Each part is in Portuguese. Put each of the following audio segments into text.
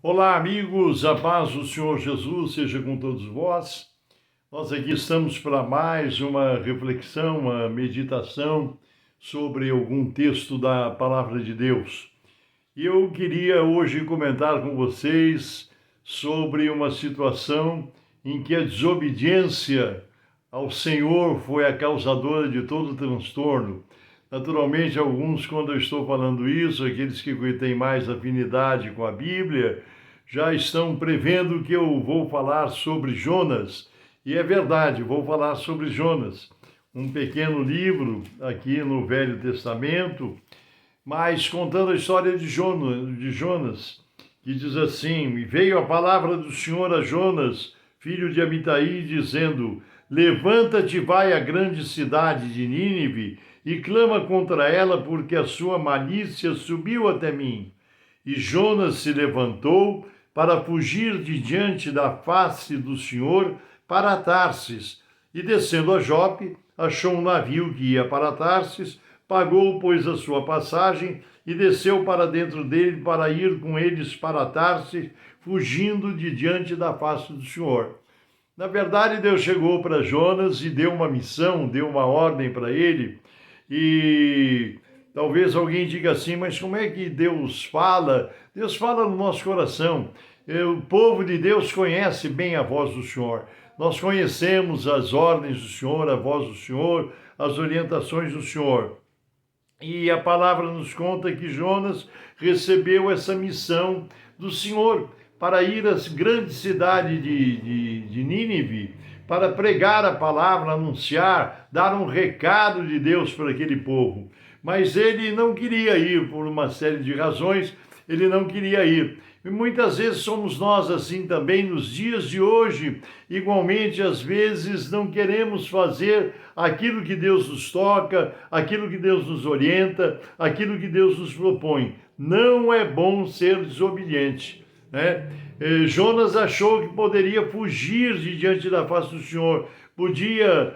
Olá, amigos, a paz do Senhor Jesus seja com todos vós. Nós aqui estamos para mais uma reflexão, uma meditação sobre algum texto da Palavra de Deus. E eu queria hoje comentar com vocês sobre uma situação em que a desobediência ao Senhor foi a causadora de todo o transtorno. Naturalmente, alguns, quando eu estou falando isso, aqueles que têm mais afinidade com a Bíblia, já estão prevendo que eu vou falar sobre Jonas. E é verdade, vou falar sobre Jonas, um pequeno livro aqui no Velho Testamento, mas contando a história de Jonas, que diz assim: E veio a palavra do Senhor a Jonas, filho de Amitai, dizendo: Levanta-te e vai à grande cidade de Nínive e clama contra ela, porque a sua malícia subiu até mim. E Jonas se levantou para fugir de diante da face do Senhor para Tarsis. E descendo a Jope, achou um navio que ia para Tarsis, pagou, pois, a sua passagem e desceu para dentro dele para ir com eles para Tarsis, fugindo de diante da face do Senhor. Na verdade, Deus chegou para Jonas e deu uma missão, deu uma ordem para ele. E talvez alguém diga assim, mas como é que Deus fala? Deus fala no nosso coração. O povo de Deus conhece bem a voz do Senhor. Nós conhecemos as ordens do Senhor, a voz do Senhor, as orientações do Senhor. E a palavra nos conta que Jonas recebeu essa missão do Senhor para ir à grande cidade de Nínive, para pregar a palavra, anunciar, dar um recado de Deus para aquele povo. Mas ele não queria ir, por uma série de razões, ele não queria ir. E muitas vezes somos nós assim também nos dias de hoje. Igualmente, às vezes, não queremos fazer aquilo que Deus nos toca, aquilo que Deus nos orienta, aquilo que Deus nos propõe. Não é bom ser desobediente, né? Jonas achou que poderia fugir de diante da face do Senhor, podia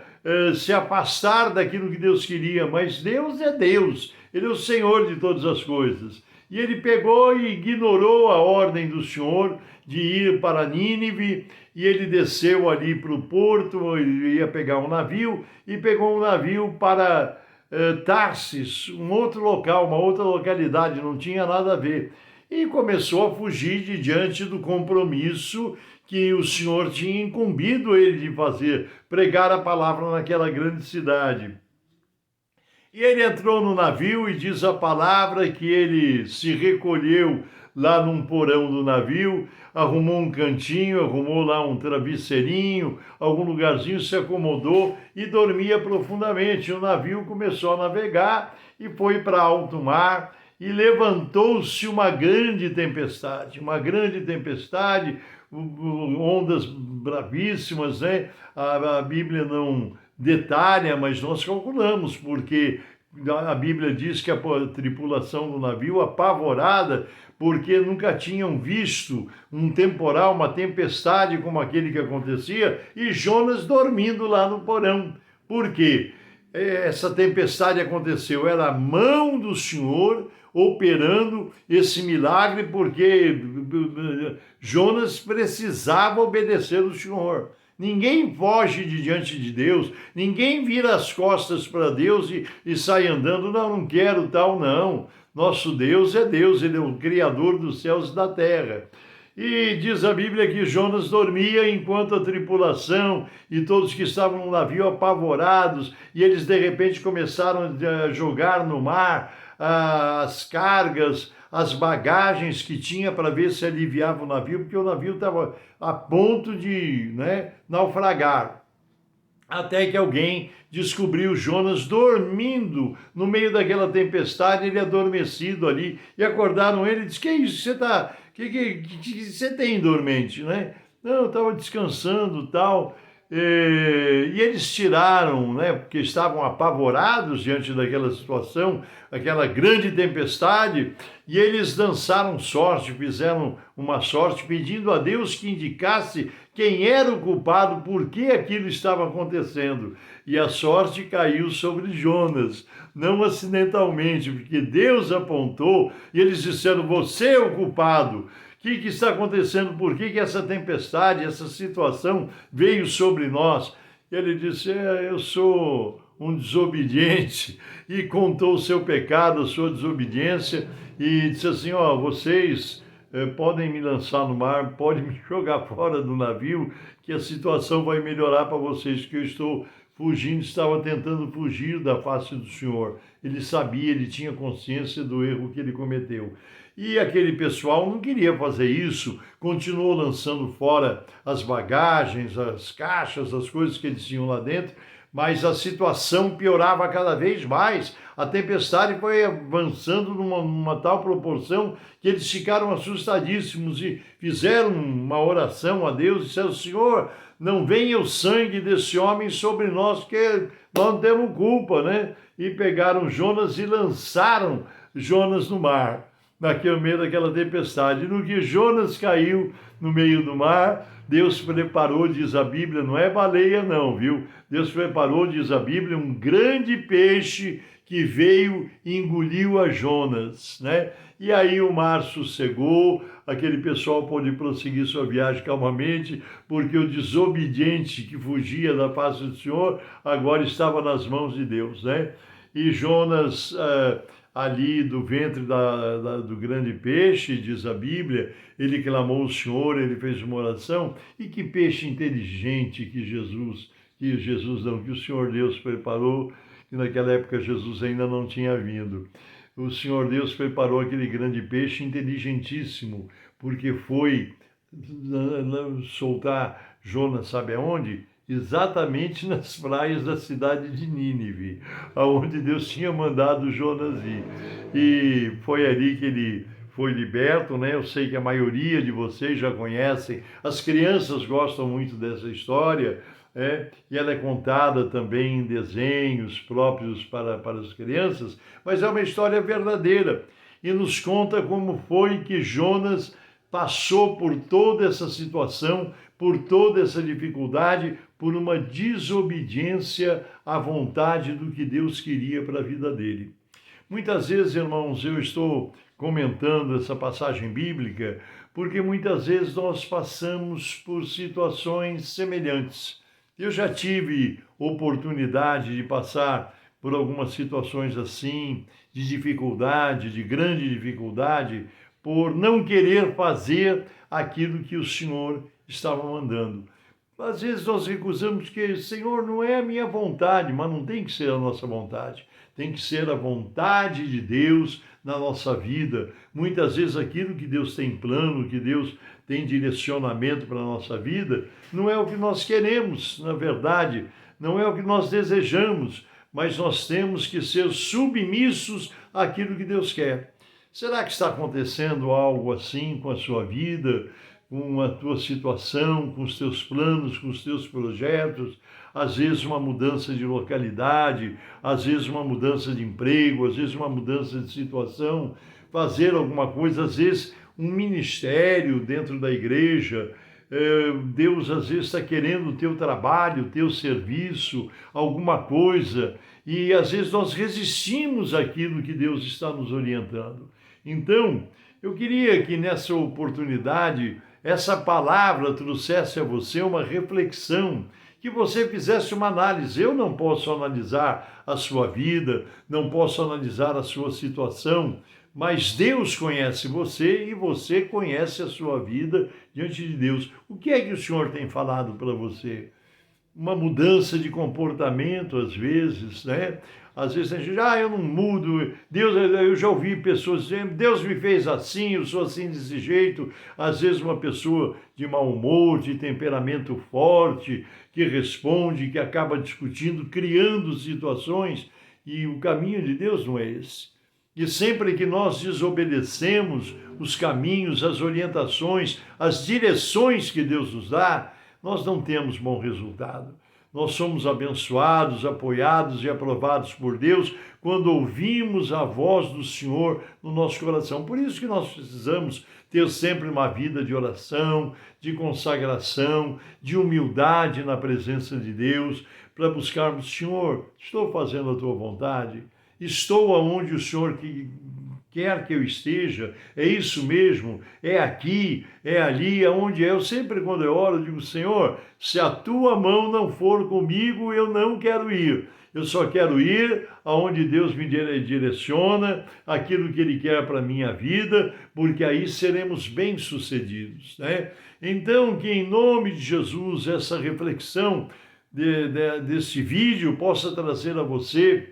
se afastar daquilo que Deus queria, mas Deus é Deus, Ele é o Senhor de todas as coisas. E ele pegou e ignorou a ordem do Senhor de ir para Nínive, e ele desceu ali para o porto, ele ia pegar um navio, e pegou um navio para Tarsis, um outro local, uma outra localidade, não tinha nada a ver. E começou a fugir de diante do compromisso que o Senhor tinha incumbido ele de fazer, pregar a palavra naquela grande cidade. E ele entrou no navio e diz a palavra que ele se recolheu lá num porão do navio, arrumou um cantinho, arrumou lá um travesseirinho, algum lugarzinho, se acomodou e dormia profundamente. O navio começou a navegar e foi para alto mar e levantou-se uma grande tempestade, ondas bravíssimas, né? A Bíblia não detalha, mas nós calculamos, porque a Bíblia diz que a tripulação do navio, apavorada, porque nunca tinham visto um temporal, uma tempestade como aquele que acontecia, e Jonas dormindo lá no porão. Por quê? Essa tempestade aconteceu, era a mão do Senhor operando esse milagre, porque Jonas precisava obedecer ao Senhor. Ninguém foge de diante de Deus, ninguém vira as costas para Deus e sai andando, não quero tal, não. Nosso Deus, Ele é o Criador dos céus e da terra. E diz a Bíblia que Jonas dormia enquanto a tripulação e todos que estavam no navio apavorados, e eles de repente começaram a jogar no mar as cargas, as bagagens que tinha para ver se aliviava o navio, porque o navio estava a ponto de, naufragar. Até que alguém descobriu Jonas dormindo no meio daquela tempestade, ele adormecido ali, e acordaram ele e disse: que é isso? Que você tem, dormente, né? Não, eu estava descansando, tal. E eles tiraram, né, porque estavam apavorados diante daquela situação, aquela grande tempestade, e eles dançaram sorte, fizeram uma sorte, pedindo a Deus que indicasse quem era o culpado, por que aquilo estava acontecendo. E a sorte caiu sobre Jonas, não acidentalmente, porque Deus apontou, e eles disseram: você é o culpado, que está acontecendo? Por que essa tempestade, essa situação veio sobre nós? E ele disse, eu sou um desobediente, e contou o seu pecado, a sua desobediência, e disse assim, vocês podem me lançar no mar, podem me jogar fora do navio, que a situação vai melhorar para vocês, que eu estou fugindo, estava tentando fugir da face do Senhor. Ele sabia, ele tinha consciência do erro que ele cometeu. E aquele pessoal não queria fazer isso, continuou lançando fora as bagagens, as caixas, as coisas que eles tinham lá dentro, mas a situação piorava cada vez mais. A tempestade foi avançando numa tal proporção que eles ficaram assustadíssimos e fizeram uma oração a Deus e disseram, Senhor, não venha o sangue desse homem sobre nós, que nós não temos culpa, né? E pegaram Jonas e lançaram Jonas no mar, naquele meio daquela tempestade. E no que Jonas caiu no meio do mar, Deus preparou, diz a Bíblia, não é baleia não, viu? Deus preparou, diz a Bíblia, um grande peixe que veio e engoliu a Jonas, né? E aí o mar sossegou, aquele pessoal pôde prosseguir sua viagem calmamente, porque o desobediente que fugia da face do Senhor agora estava nas mãos de Deus, né? E Jonas, ali do ventre do grande peixe, diz a Bíblia, ele clamou ao Senhor, ele fez uma oração, e que peixe inteligente que o Senhor Deus preparou, que naquela época Jesus ainda não tinha vindo. O Senhor Deus preparou aquele grande peixe inteligentíssimo, porque foi soltar Jonas, sabe aonde? Exatamente nas praias da cidade de Nínive, aonde Deus tinha mandado Jonas ir. E foi ali que ele foi liberto, né? Eu sei que a maioria de vocês já conhecem, as crianças gostam muito dessa história, e ela é contada também em desenhos próprios para as crianças, mas é uma história verdadeira e nos conta como foi que Jonas passou por toda essa situação, por toda essa dificuldade, por uma desobediência à vontade do que Deus queria para a vida dele. Muitas vezes, irmãos, eu estou comentando essa passagem bíblica porque muitas vezes nós passamos por situações semelhantes. Eu já tive oportunidade de passar por algumas situações assim, de dificuldade, de grande dificuldade, por não querer fazer aquilo que o Senhor estava mandando. Às vezes nós recusamos que, Senhor, não é a minha vontade, mas não tem que ser a nossa vontade. Tem que ser a vontade de Deus na nossa vida. Muitas vezes aquilo que Deus tem plano, que Deus tem direcionamento para a nossa vida, não é o que nós queremos, na verdade, não é o que nós desejamos, mas nós temos que ser submissos àquilo que Deus quer. Será que está acontecendo algo assim com a sua vida, com a tua situação, com os teus planos, com os teus projetos? Às vezes uma mudança de localidade, às vezes uma mudança de emprego, às vezes uma mudança de situação, fazer alguma coisa, às vezes um ministério dentro da igreja. Deus às vezes está querendo o teu trabalho, o teu serviço, alguma coisa, e às vezes nós resistimos àquilo que Deus está nos orientando. Então, eu queria que nessa oportunidade, essa palavra trouxesse a você uma reflexão, que você fizesse uma análise. Eu não posso analisar a sua vida, não posso analisar a sua situação, mas Deus conhece você e você conhece a sua vida diante de Deus. O que é que o Senhor tem falado para você? Uma mudança de comportamento, às vezes, né? Às vezes a gente diz, eu não mudo. Deus, eu já ouvi pessoas dizendo, Deus me fez assim, eu sou assim desse jeito. Às vezes uma pessoa de mau humor, de temperamento forte, que responde, que acaba discutindo, criando situações, e o caminho de Deus não é esse. E sempre que nós desobedecemos os caminhos, as orientações, as direções que Deus nos dá, nós não temos bom resultado. Nós somos abençoados, apoiados e aprovados por Deus quando ouvimos a voz do Senhor no nosso coração. Por isso que nós precisamos ter sempre uma vida de oração, de consagração, de humildade na presença de Deus, para buscarmos, Senhor, estou fazendo a tua vontade, estou aonde o Senhor quer que eu esteja, é isso mesmo, é aqui, é ali, aonde é. Eu sempre, quando eu oro, digo, Senhor, se a tua mão não for comigo, eu não quero ir. Eu só quero ir aonde Deus me direciona, aquilo que Ele quer para a minha vida, porque aí seremos bem-sucedidos, né? Então, que em nome de Jesus, essa reflexão desse vídeo possa trazer a você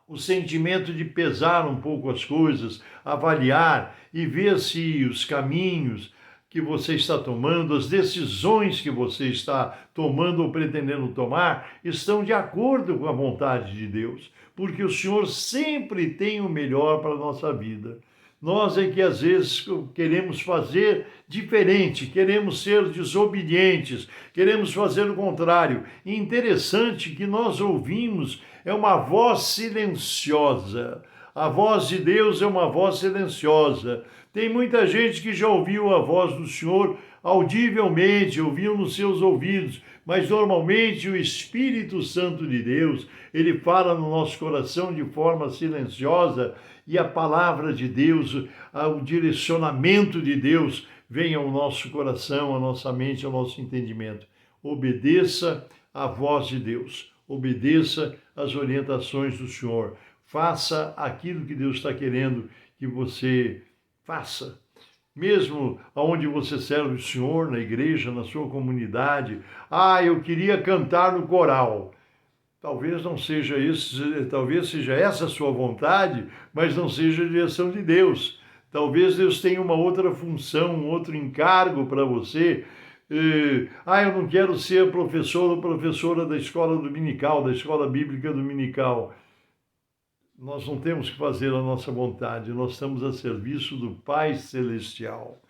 o sentimento de pesar um pouco as coisas, avaliar e ver se os caminhos que você está tomando, as decisões que você está tomando ou pretendendo tomar, estão de acordo com a vontade de Deus, porque o Senhor sempre tem o melhor para a nossa vida. Nós é que às vezes queremos fazer diferente, queremos ser desobedientes, queremos fazer o contrário. E interessante que nós ouvimos é uma voz silenciosa. A voz de Deus é uma voz silenciosa. Tem muita gente que já ouviu a voz do Senhor audivelmente, ouviu nos seus ouvidos, mas normalmente o Espírito Santo de Deus, ele fala no nosso coração de forma silenciosa, e a palavra de Deus, o direcionamento de Deus vem ao nosso coração, à nossa mente, ao nosso entendimento. Obedeça à voz de Deus, obedeça às orientações do Senhor, faça aquilo que Deus está querendo que você faça. Mesmo onde você serve o Senhor, na igreja, na sua comunidade. Eu queria cantar no coral. Talvez não seja isso, talvez seja essa a sua vontade, mas não seja a direção de Deus. Talvez Deus tenha uma outra função, um outro encargo para você. Eu não quero ser professor ou professora da escola dominical, da escola bíblica dominical. Nós não temos que fazer a nossa vontade, nós estamos a serviço do Pai Celestial.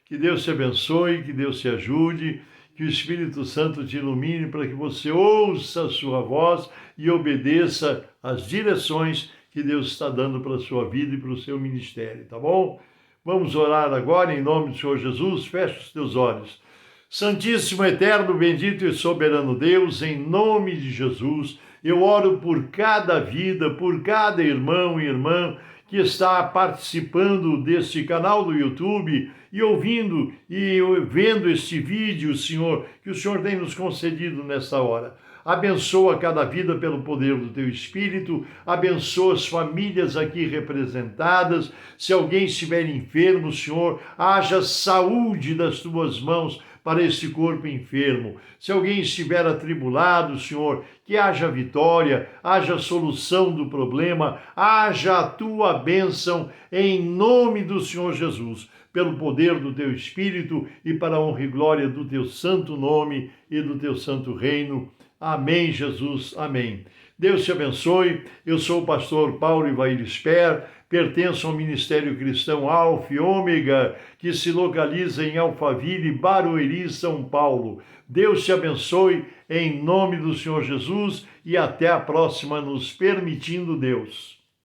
Que Deus te abençoe, que Deus te ajude, que o Espírito Santo te ilumine para que você ouça a sua voz e obedeça às direções que Deus está dando para a sua vida e para o seu ministério, tá bom? Vamos orar agora em nome do Senhor Jesus. Feche os teus olhos. Santíssimo, eterno, bendito e soberano Deus, em nome de Jesus, eu oro por cada vida, por cada irmão e irmã que está participando deste canal do YouTube e ouvindo e vendo este vídeo, Senhor, que o Senhor tem nos concedido nesta hora. Abençoa cada vida pelo poder do Teu Espírito, abençoa as famílias aqui representadas. Se alguém estiver enfermo, Senhor, haja saúde das Tuas mãos para este corpo enfermo. Se alguém estiver atribulado, Senhor, que haja vitória, haja solução do problema, haja a Tua bênção em nome do Senhor Jesus, pelo poder do Teu Espírito e para a honra e glória do Teu santo nome e do Teu santo reino. Amém, Jesus. Amém. Deus te abençoe. Eu sou o pastor Paulo Ivair Sper, pertenço ao Ministério Cristão Alfa e Ômega, que se localiza em Alphaville, Barueri, São Paulo. Deus te abençoe em nome do Senhor Jesus e até a próxima, nos permitindo Deus.